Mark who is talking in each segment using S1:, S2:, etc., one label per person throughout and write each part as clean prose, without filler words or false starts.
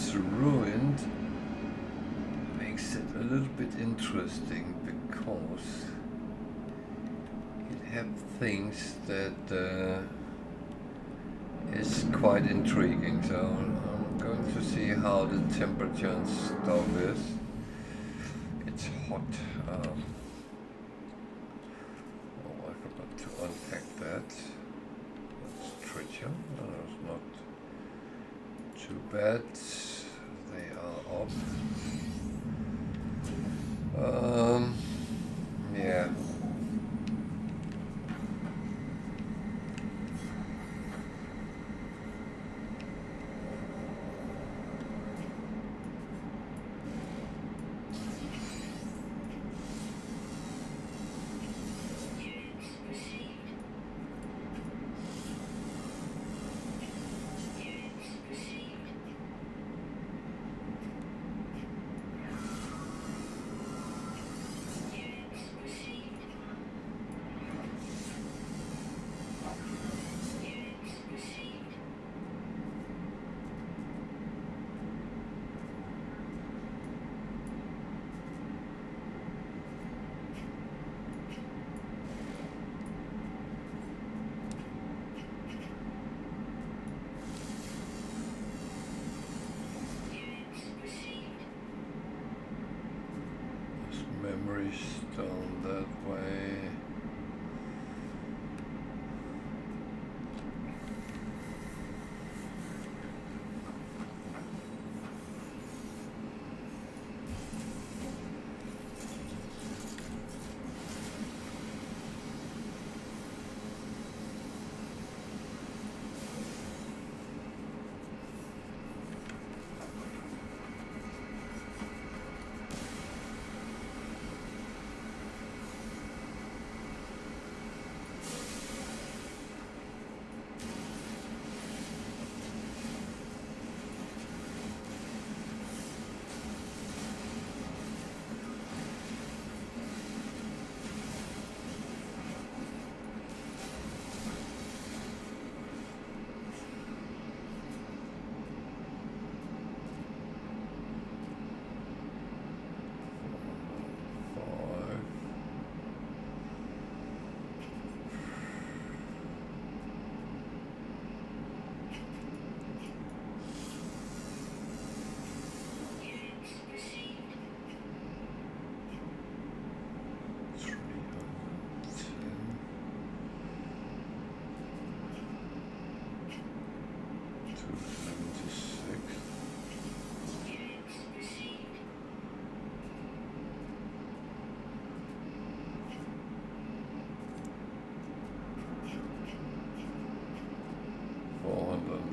S1: it's ruined makes it a little bit interesting, because it have things that is quite intriguing. So I'm going to see how the temperature and stuff is. It's hot. Oh, I forgot to unpack that. That's treasure. No, it's not too bad. They are up. Yeah. Memory stone that way.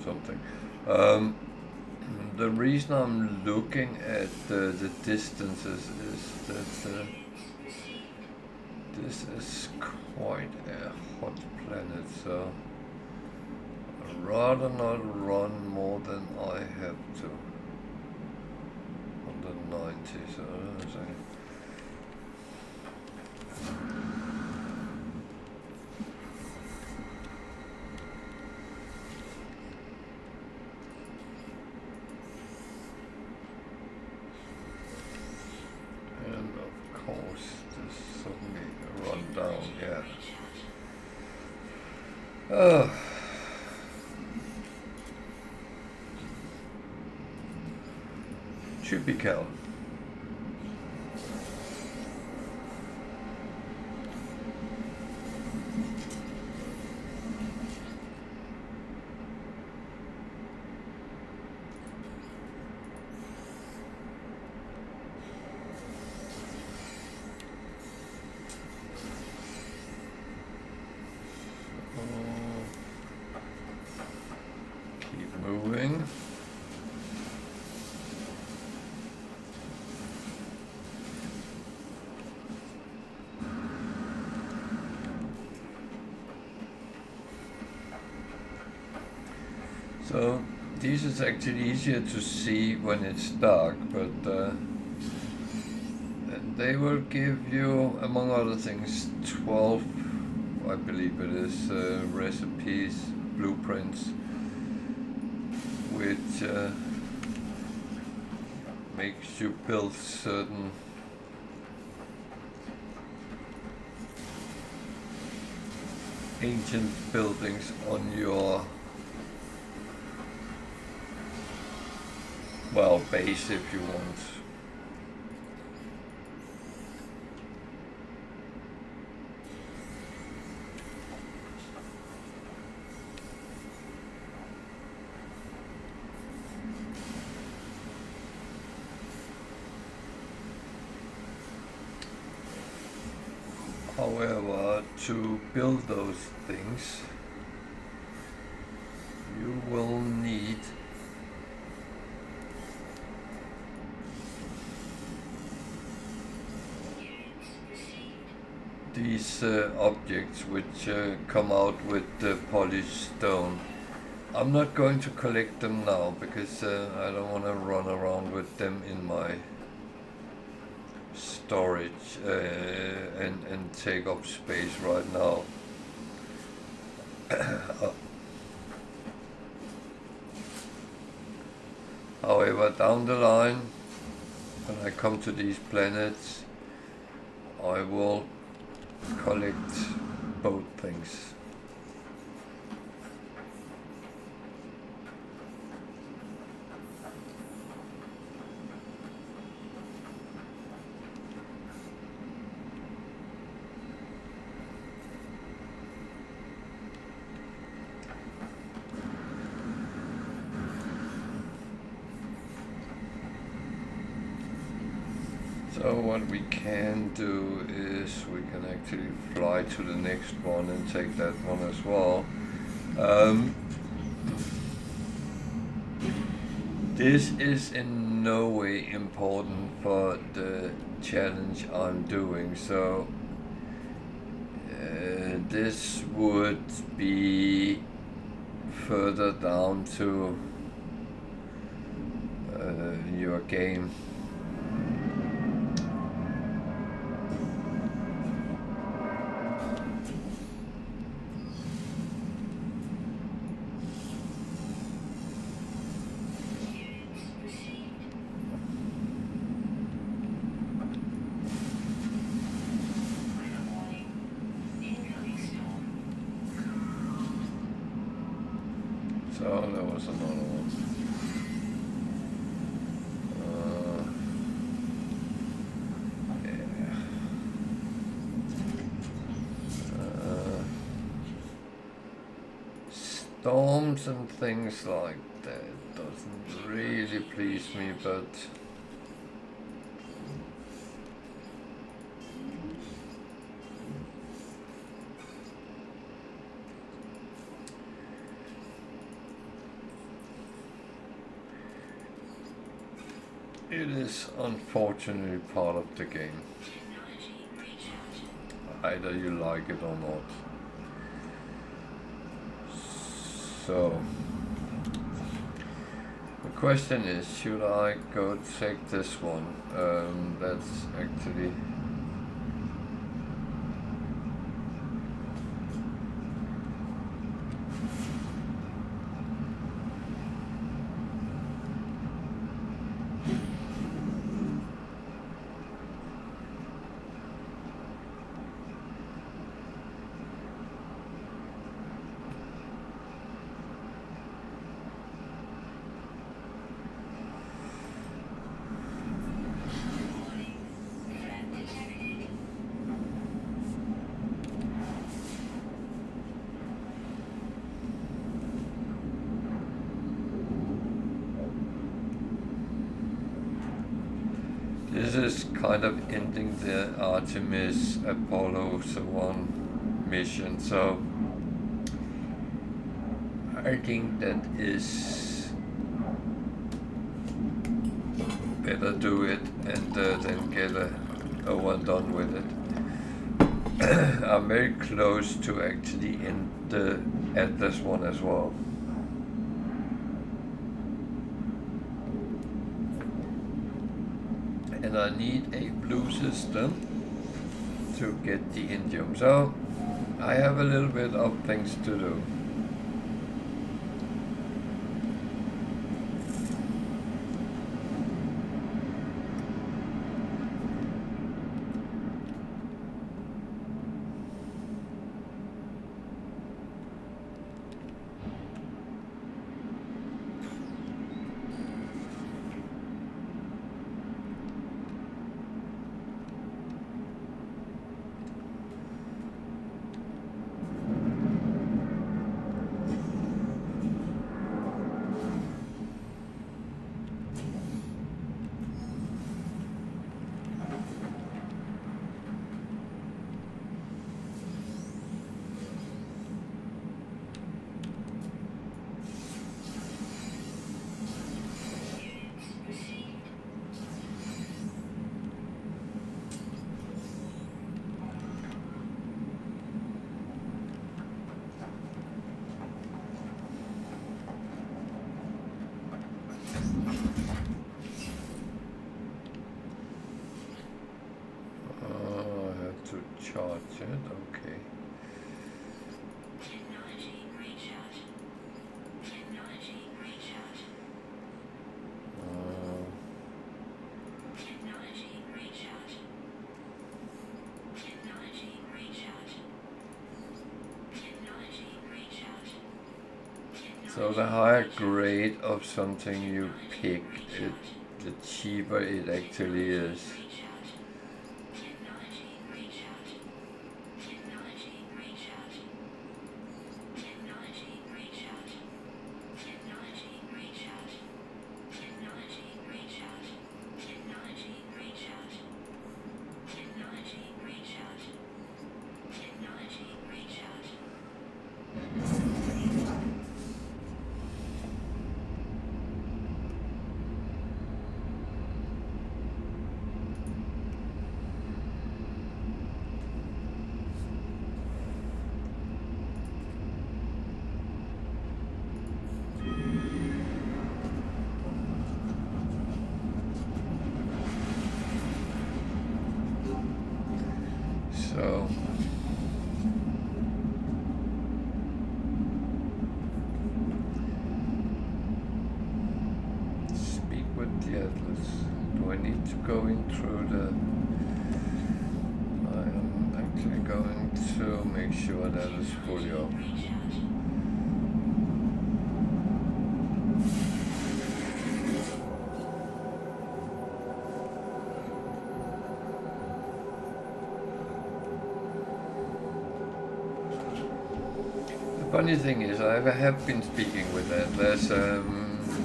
S1: Something. The reason I'm looking at the distances is that this is quite a hot planet, so I'd rather not run more than I have to. 190, so that's should be Cal. Keep moving. So this is actually easier to see when it's dark, but they will give you, among other things, 12, I believe it is, recipes, blueprints, which makes you build certain ancient buildings on your, well, base if you want. However, to build those things, you will need these objects which come out with polished stone. I'm not going to collect them now because I don't want to run around with them in my storage and take up space right now. However, down the line, when I come to these planets, I will collect both things. So what we can do is we can actually fly to the next one and take that one as well. This is in no way important for the challenge I'm doing, so this would be further down to your game. So there was another one. Storms and things like that doesn't really please me, but it is unfortunately part of the game. Either you like it or not. So the question is, should I go check this one? That's actually this is kind of ending the Artemis Apollo 1 mission, so I think that is better do it and then get a one done with it. I'm very close to actually end the Atlas one as well. And I need a blue system to get the indium. So I have a little bit of things to do. to charge it. Okay. So the higher grade of something you pick, the cheaper it actually is. So speak with the Atlas. Do I need to go in through the... I am actually going to make sure that is fully up. Funny thing is, I have been speaking with Atlas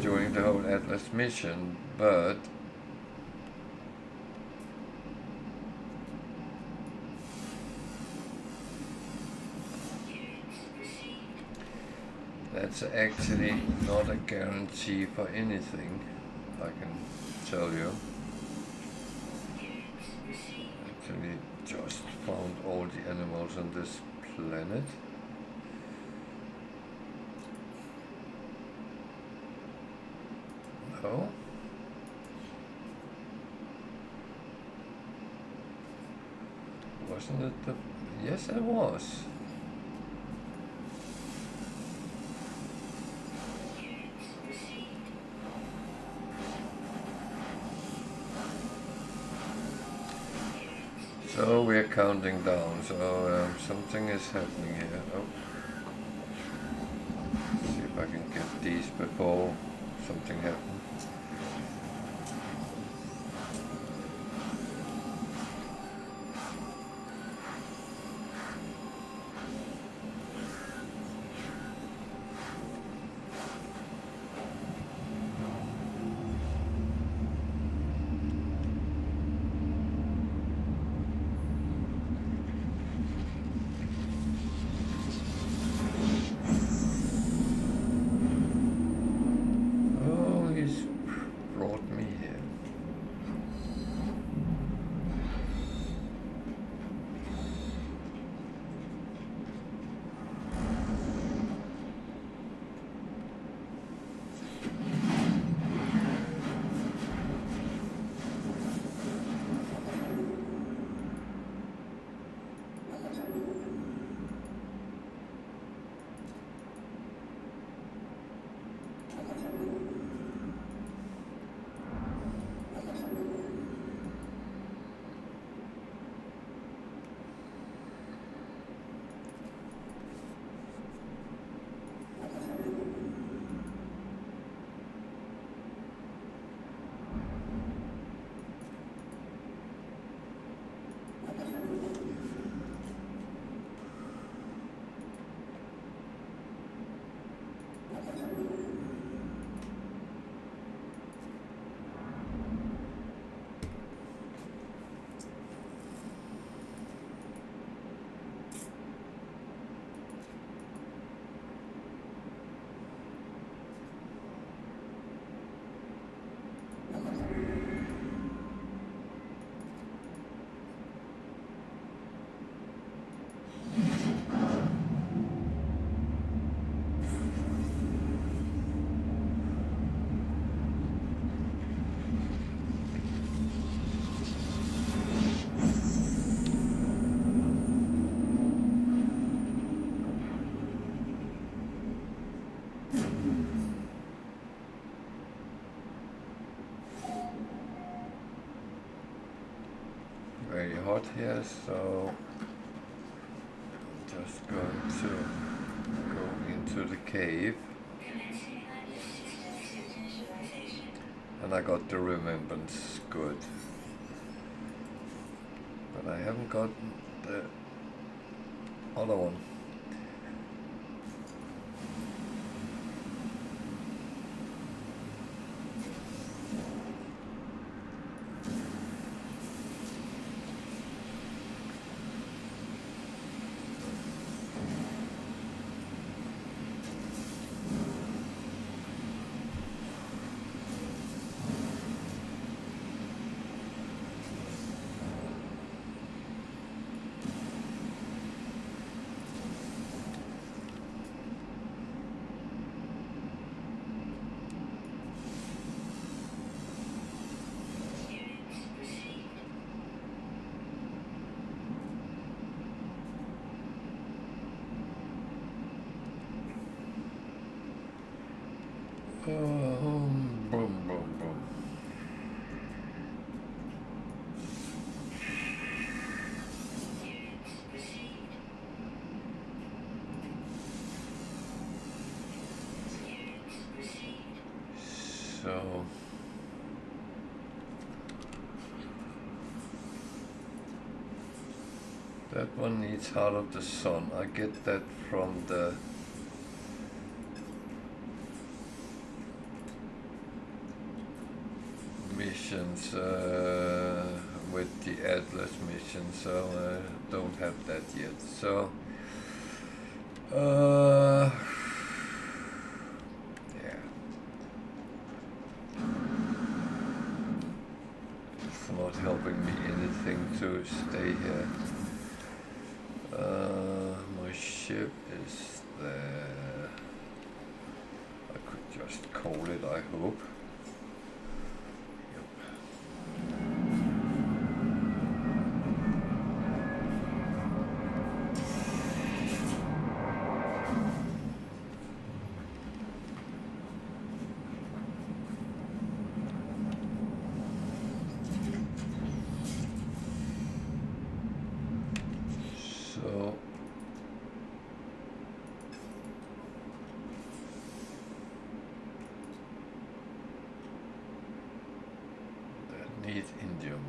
S1: during the whole Atlas mission, but that's actually not a guarantee for anything, I can tell you. Actually just found all the animals on this planet. No. Wasn't it the... Yes, it was. So we're counting down, so something is happening here. Oh. See if I can get these before something happens. out here, so I'm just going to go into the cave. And I got the remembrance, good. But I haven't got the other one. Boom, boom, boom. So that one needs Heart of the Sun. I get that from the missions with the Atlas mission, so I don't have that yet. So yeah, it's not helping me anything to stay here. My ship is there. I could just call it, I hope.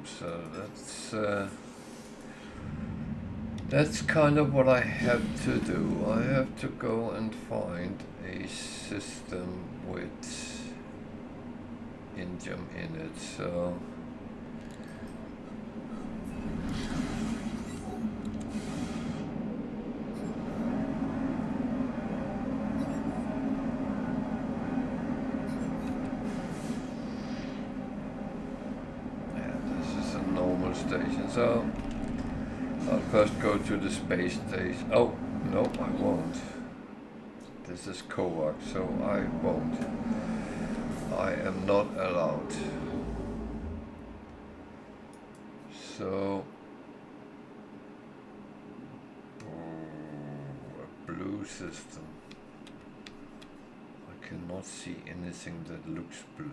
S1: So that's kind of what I have to do. I have to go and find a system with indium in it. So station. So I'll first go to the space station. Oh, no, I won't. This is co-work, so I won't. I am not allowed. So a blue system. I cannot see anything that looks blue.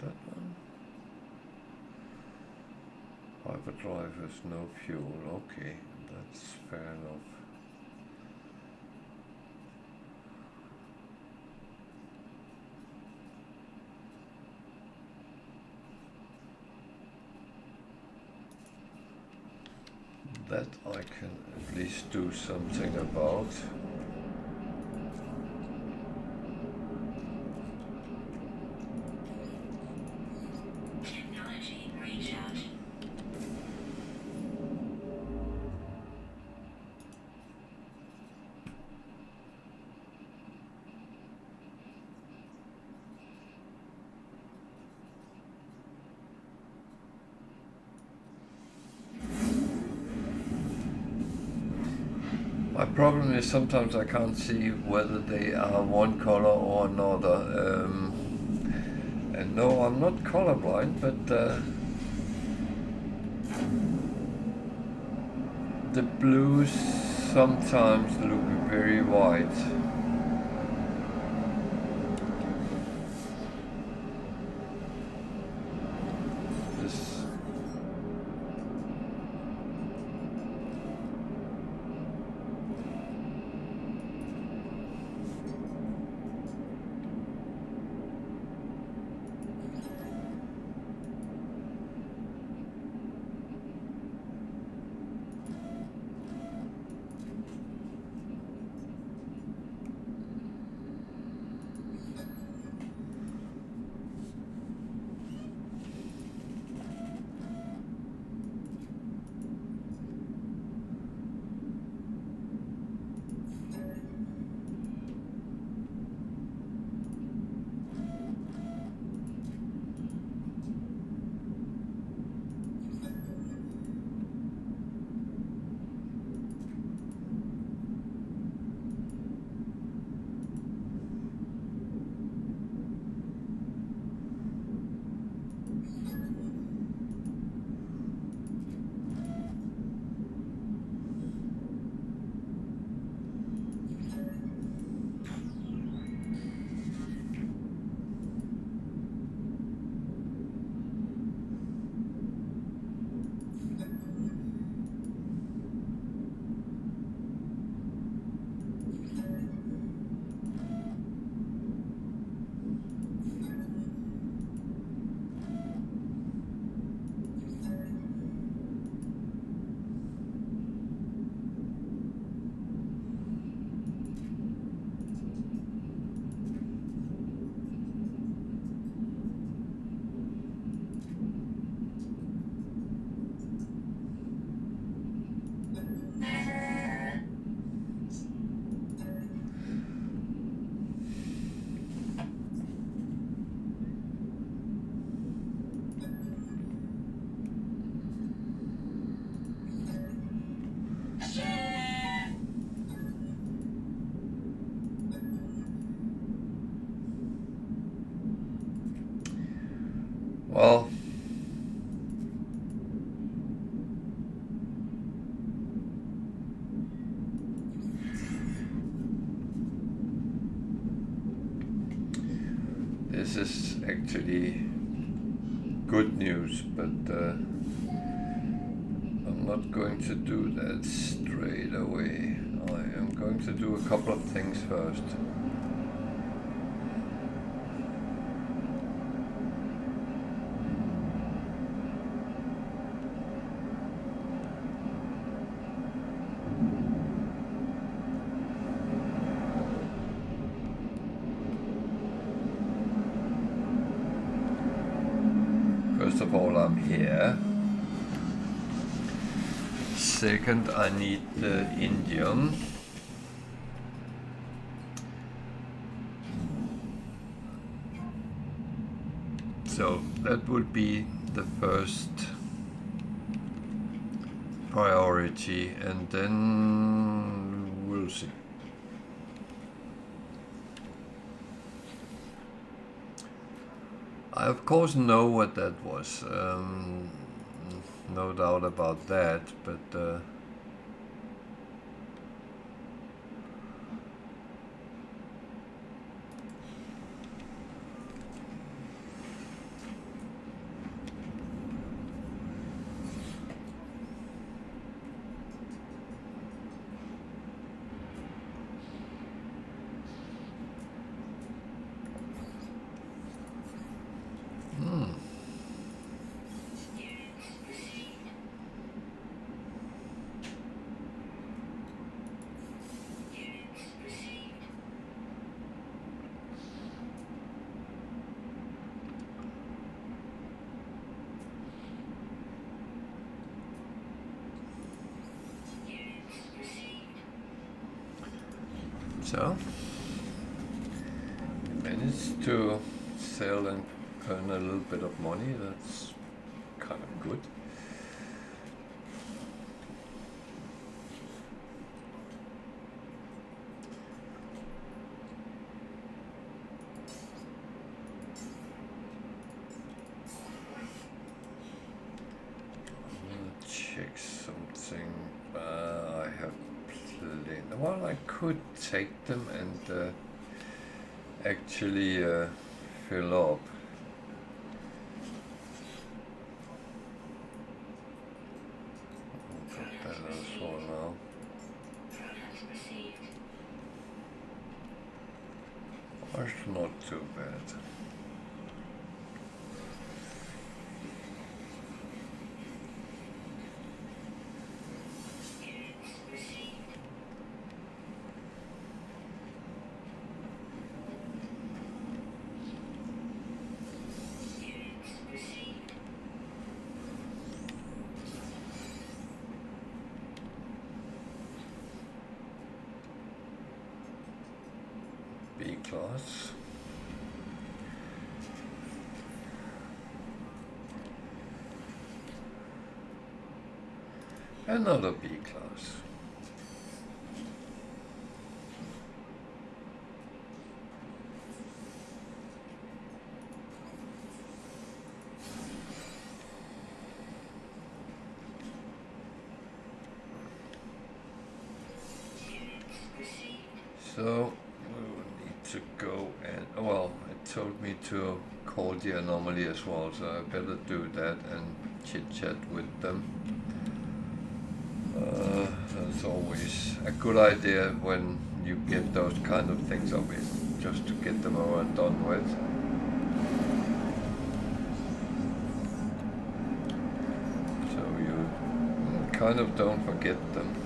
S1: That one. Hyperdrive has no fuel. Okay, that's fair enough. That I can at least do something about. My problem is sometimes I can't see whether they are one color or another. And no, I'm not colorblind, but the blues sometimes look very white. Well, this is actually good news, but I'm not going to do that straight away. I am going to do a couple of things first. First of all, I'm here. Second, I need the indium. So that would be the first priority, and then we'll see. I of course know what that was, no doubt about that, but so managed to sell and earn a little bit of money. That's kind of good. Check something. I have plenty. Well, I could take them and actually fill up. I'll put that as well now. That's not too bad. B class. Another B class. So we will need to go and, well, it told me to call the anomaly as well, so I better do that and chit chat with them. That's always a good idea when you get those kind of things up, is just to get them over and done with. So you kind of don't forget them.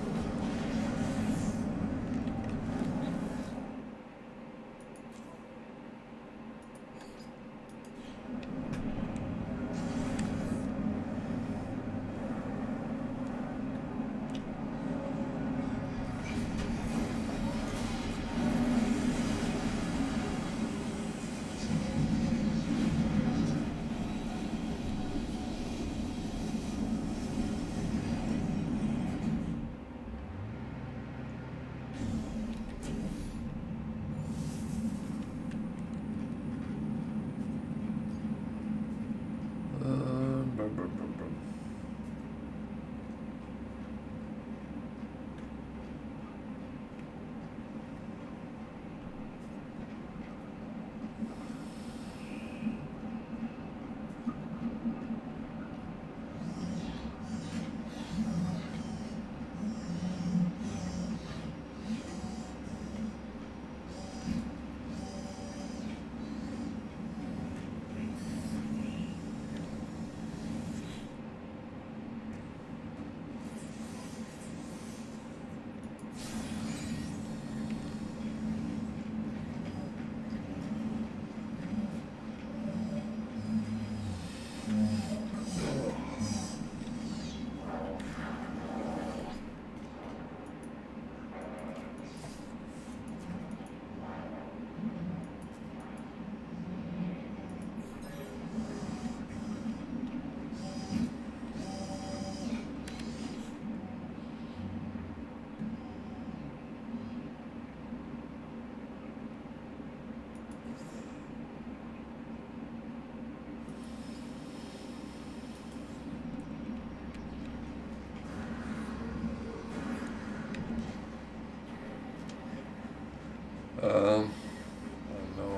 S1: No,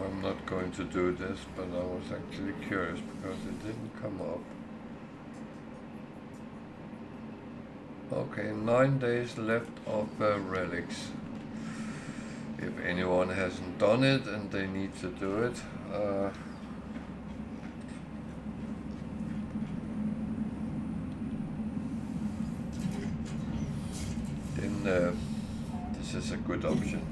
S1: I'm not going to do this, but I was actually curious because it didn't come up. Okay, 9 days left of Relics. If anyone hasn't done it and they need to do it, then this is a good option.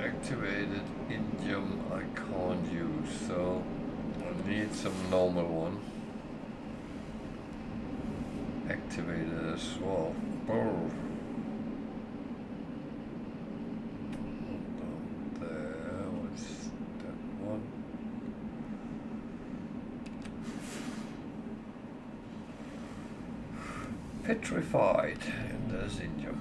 S1: Activated indium I can't use, so I need some normal one activated as well. Oh. There, what's that one? Petrified, and there's indium.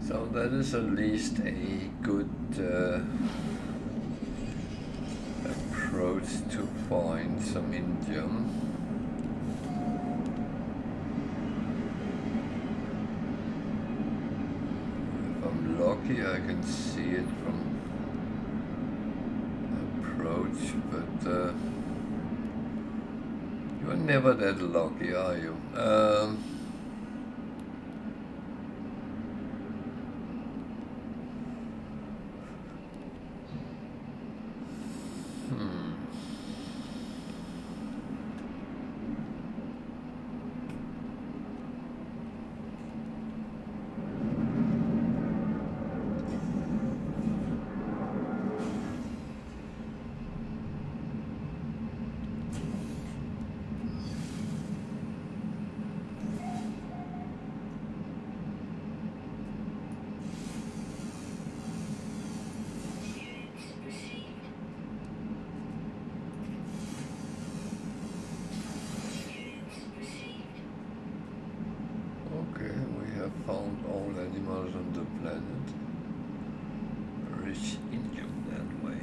S1: So that is at least a good approach to find some indium. If I'm lucky, I can see it from approach, but you're never that lucky, are you? Found all animals on the planet. Rich indium that way.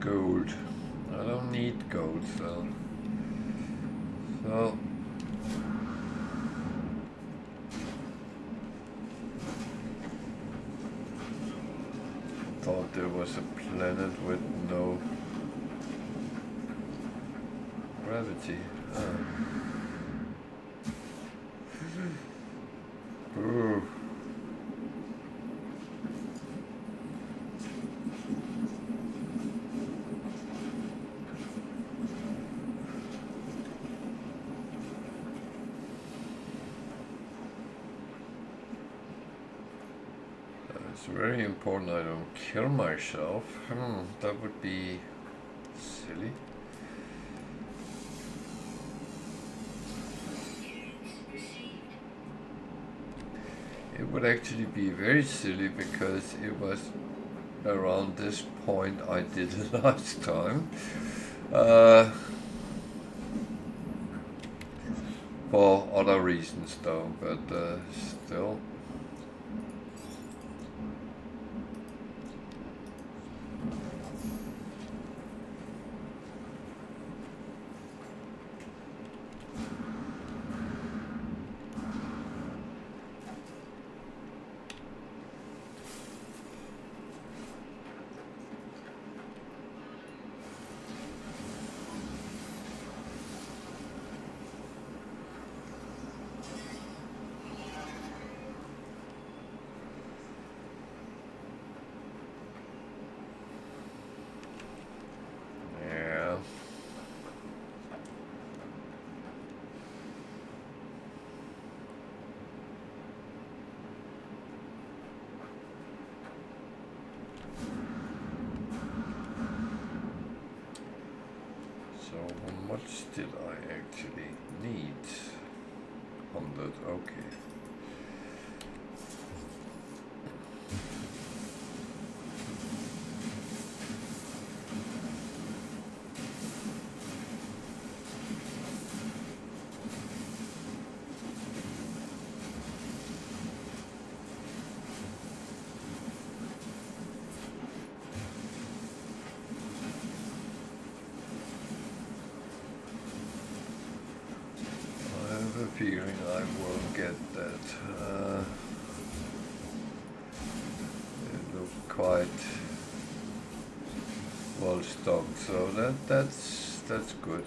S1: Gold. I don't need gold, so thought there was a planet with no gravity. Ooh. It's very important I don't kill myself. That would be silly. It would actually be very silly because it was around this point I did it last time. For other reasons though, but still. much did I actually need? 100, okay. Feeling I will get that. It looked quite well stocked, so that's good.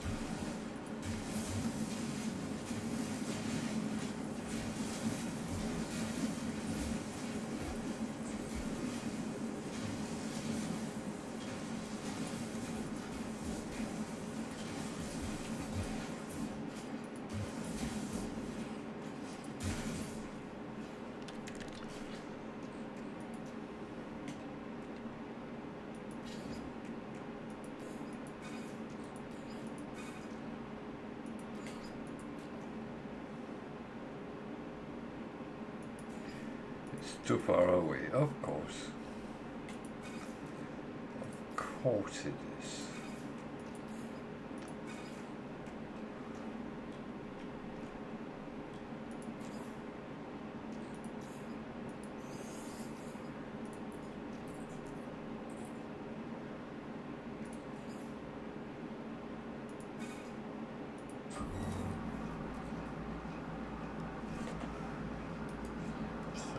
S1: Too far away, of course. Of course it is.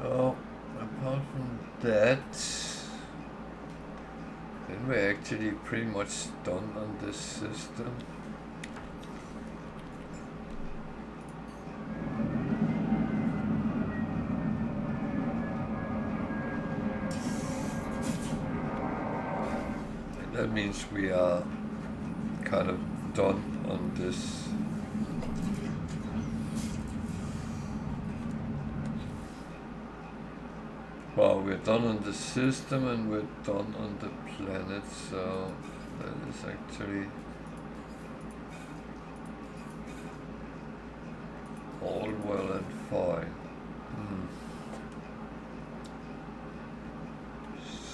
S1: So, apart from that, then we're actually pretty much done on this system. And that means we are kind of done on this. Well, we're done on the system and we're done on the planet, so that is actually all well and fine.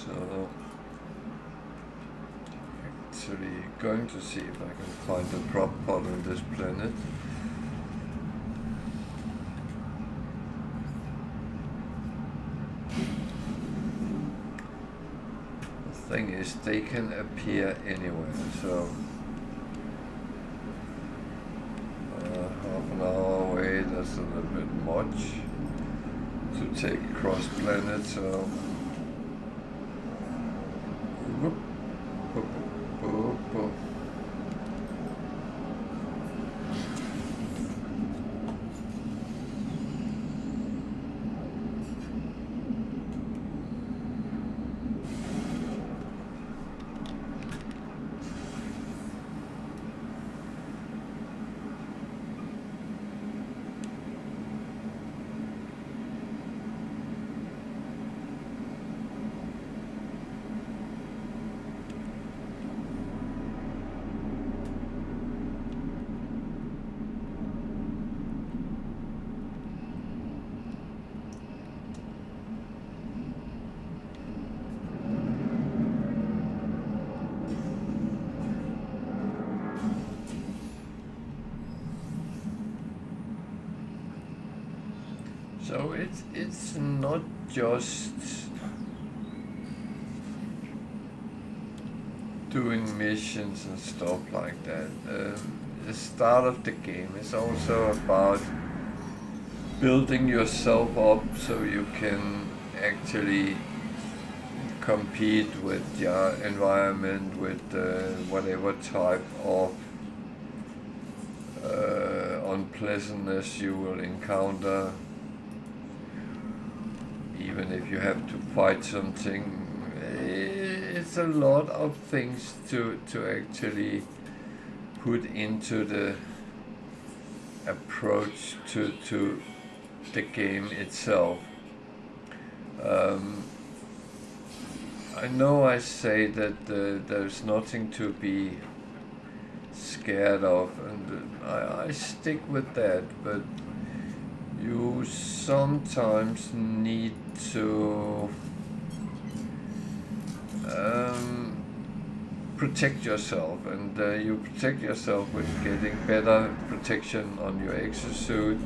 S1: So, actually going to see if I can find a drop pod on this planet. Thing is, they can appear anywhere, so half an hour away, that's a little bit much to take across planet, so whoop, whoop, whoop, whoop. So it's not just doing missions and stuff like that. The start of the game is also about building yourself up so you can actually compete with your environment, with whatever type of unpleasantness you will encounter. Even if you have to fight something, it's a lot of things to actually put into the approach to the game itself. I know I say that there's nothing to be scared of, and I stick with that, but you sometimes need to protect yourself, and you protect yourself with getting better protection on your exosuit.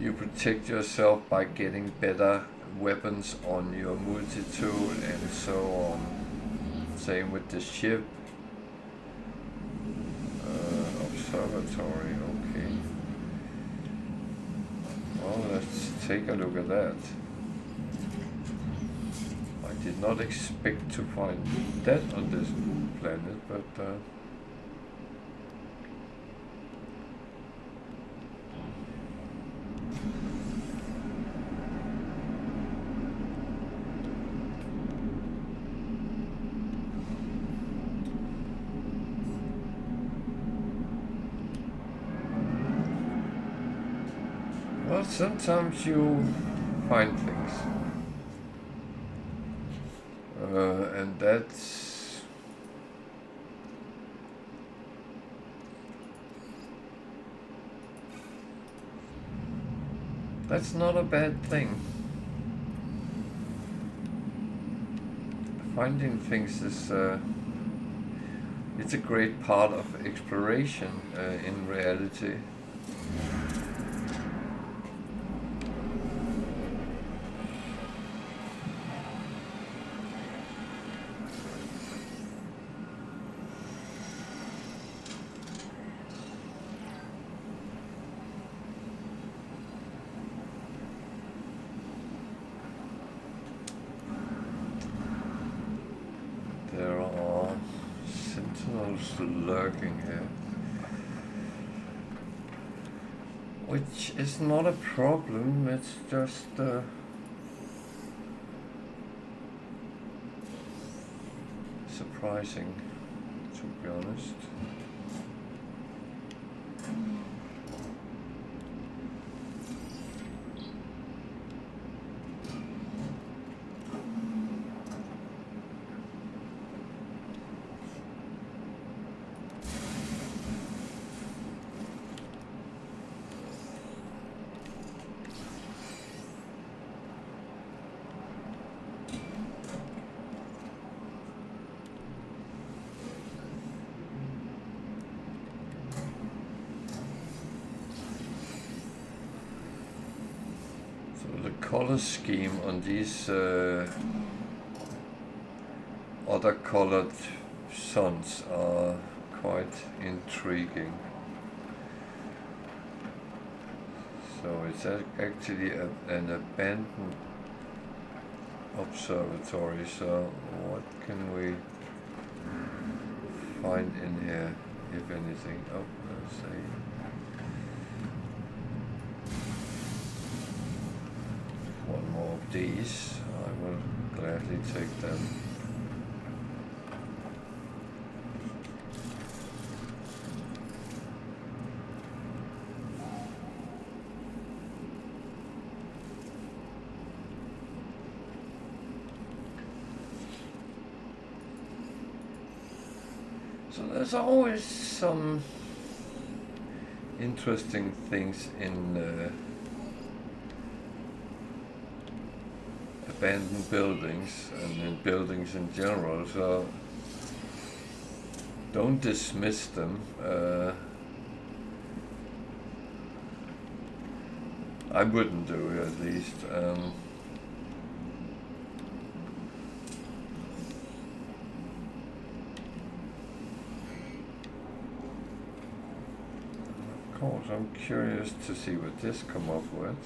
S1: You protect yourself by getting better weapons on your multi-tool and so on. Same with the ship. Observatory, okay. Well, let's take a look at that. I did not expect to find that on this planet, but well, sometimes you find things. And that's not a bad thing. Finding things is it's a great part of exploration in reality. Lurking here, which is not a problem, it's just surprising, to be honest. Color scheme on these other colored suns are quite intriguing. So it's actually an abandoned observatory, so what can we find in here, if anything? Oh, let's see. One more of these, I will gladly take them. So there's always some interesting things in abandoned buildings and in buildings in general, so don't dismiss them. I wouldn't do it, at least. Of course, I'm curious to see what this come up with.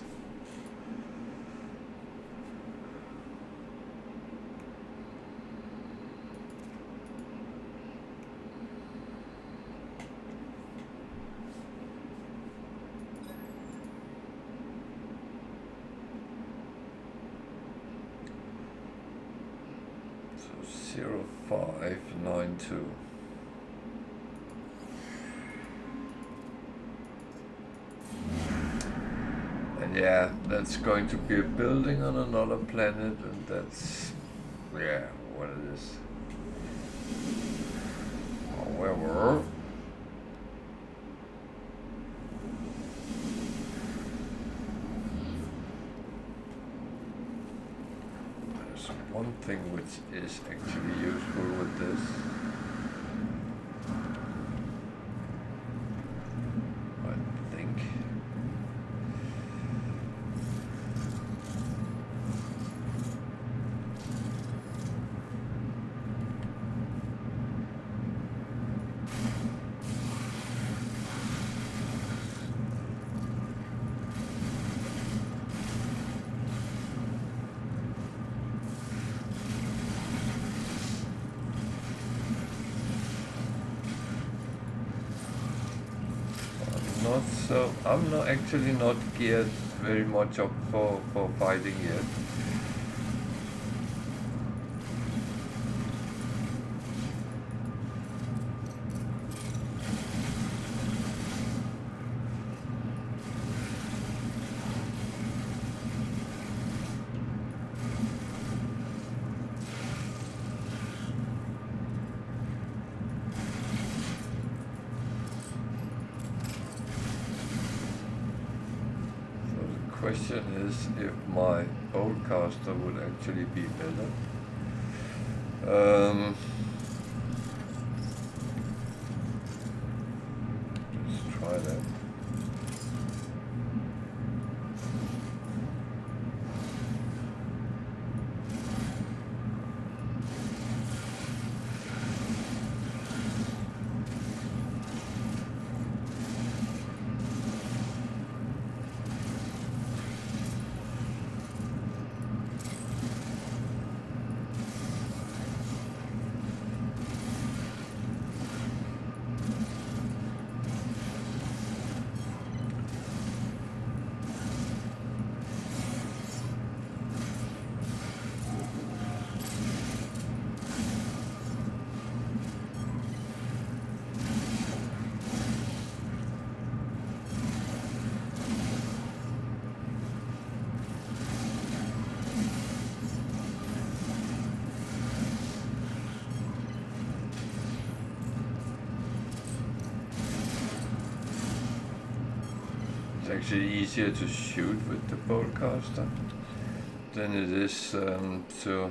S1: So 0592. And yeah, that's going to be a building on another planet, and that's, yeah, what it is. However, there's one thing which is actually useful with this. I think. So I'm not actually not geared very much up for fighting yet. Question is if my bowcaster would actually be better. Let's try that. Actually easier to shoot with the bowcaster than it is to. So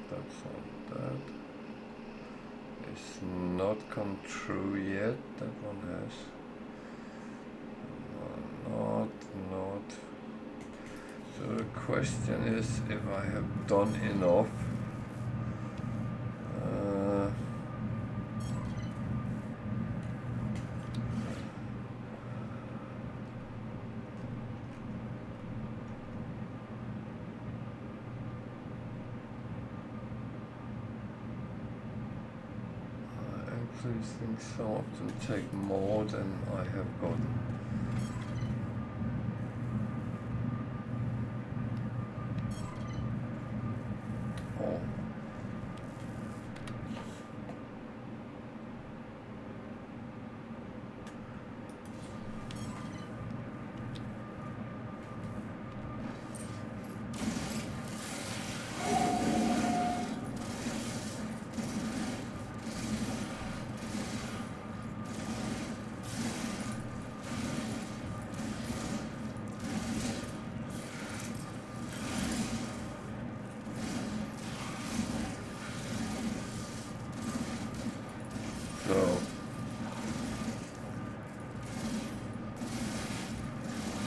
S1: that's on that. It's not come true yet. That one has. Not. So the question is if I have done enough. These things so often take more than I have gotten. Oh.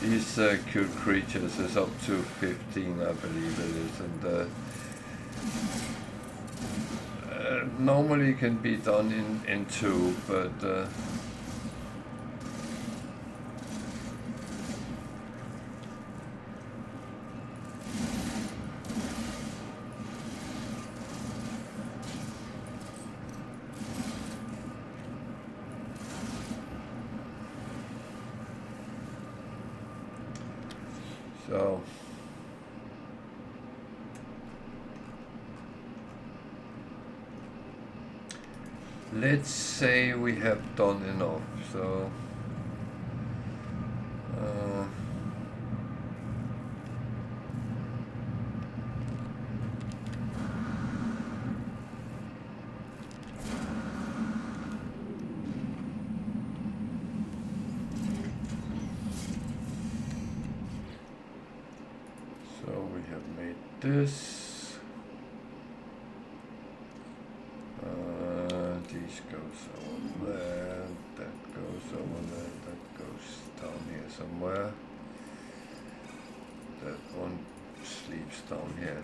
S1: These cute creatures is up to 15, I believe it is, and normally can be done in 2, but so let's say we have done enough. So made this. These goes over there, that goes over there, that goes down here somewhere. That one sleeps down here.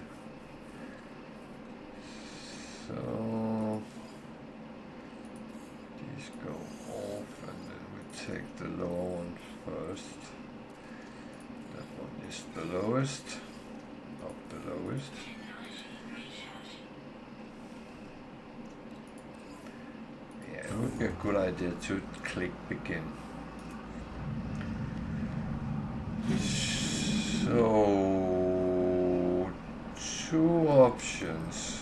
S1: So these go off, and then we take the lower one first. That one is the lowest, not the lowest. Yeah, it would be a good idea to click begin. So, two options.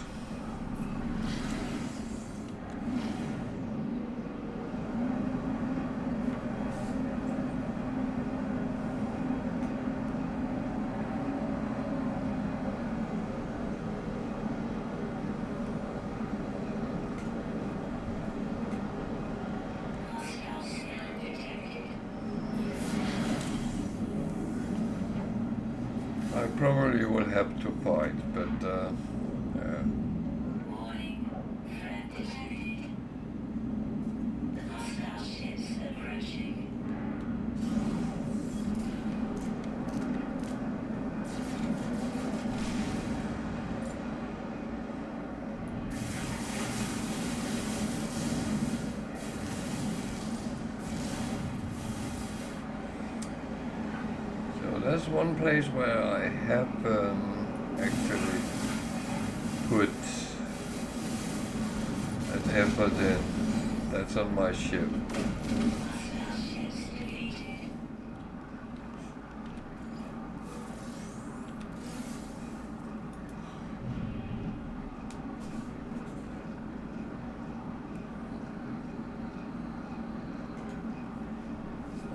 S1: I probably will have to fight, but yeah. There's one place where I have actually put an effort in. That's on my ship.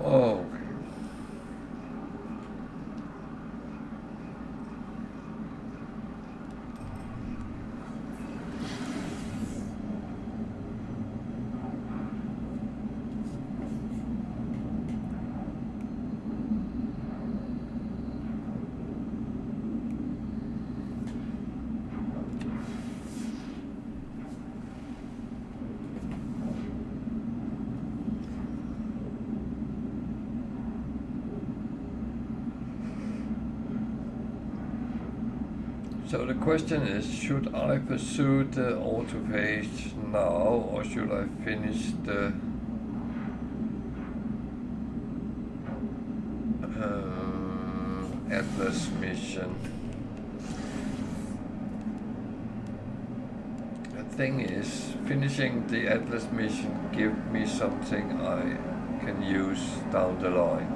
S1: Oh. So the question is, should I pursue the autophage now, or should I finish the Atlas mission? The thing is, finishing the Atlas mission gives me something I can use down the line.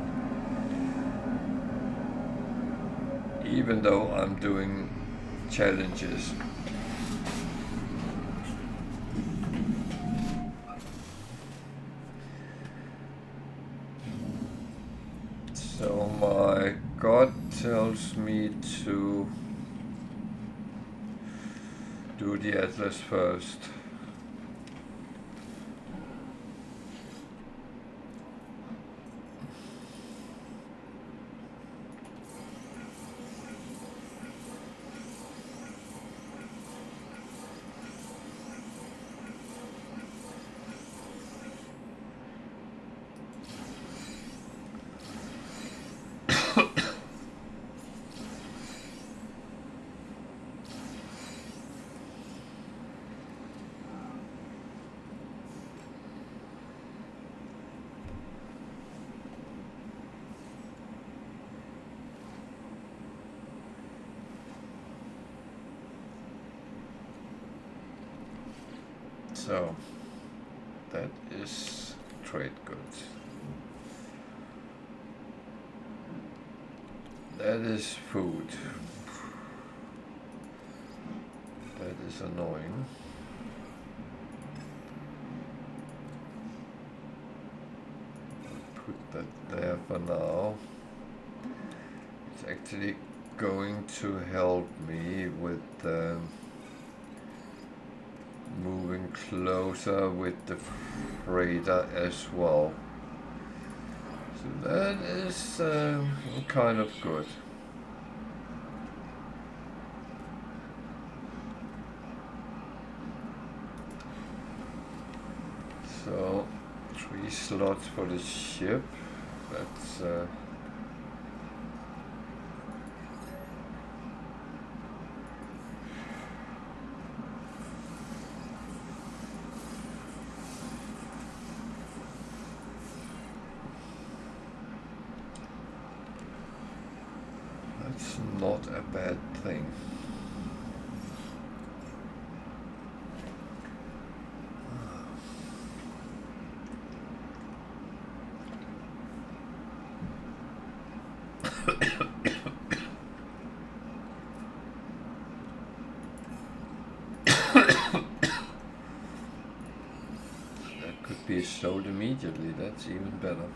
S1: Even though I'm doing challenges. So my gut tells me to do the Atlas first. So that is trade goods. That is food. That is annoying. I'll put that there for now. It's actually going to help me with moving closer with the freighter as well. So that is kind of good. 3 slots for the ship. That's not a bad thing. That could be sold immediately, that's even better.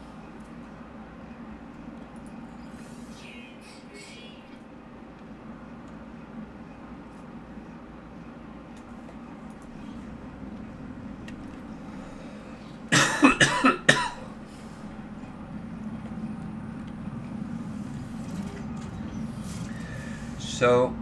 S1: So,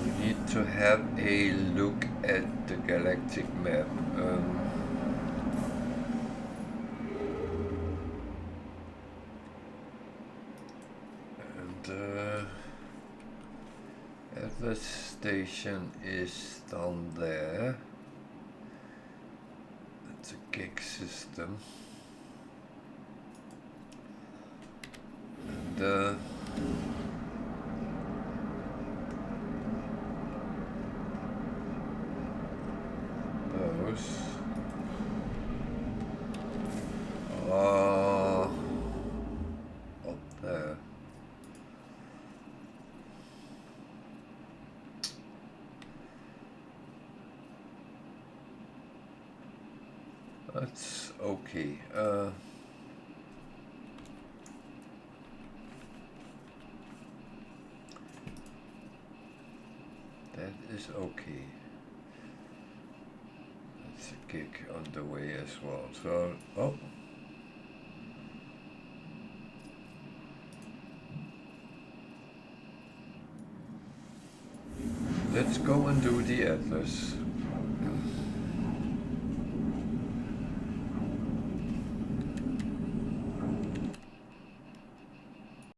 S1: we need to have a look at the galactic map. The station is down there. It's a gig system. And those are up there. That's okay. That is okay. That's a gig on the way as well. So, oh. Let's go and do the Atlas.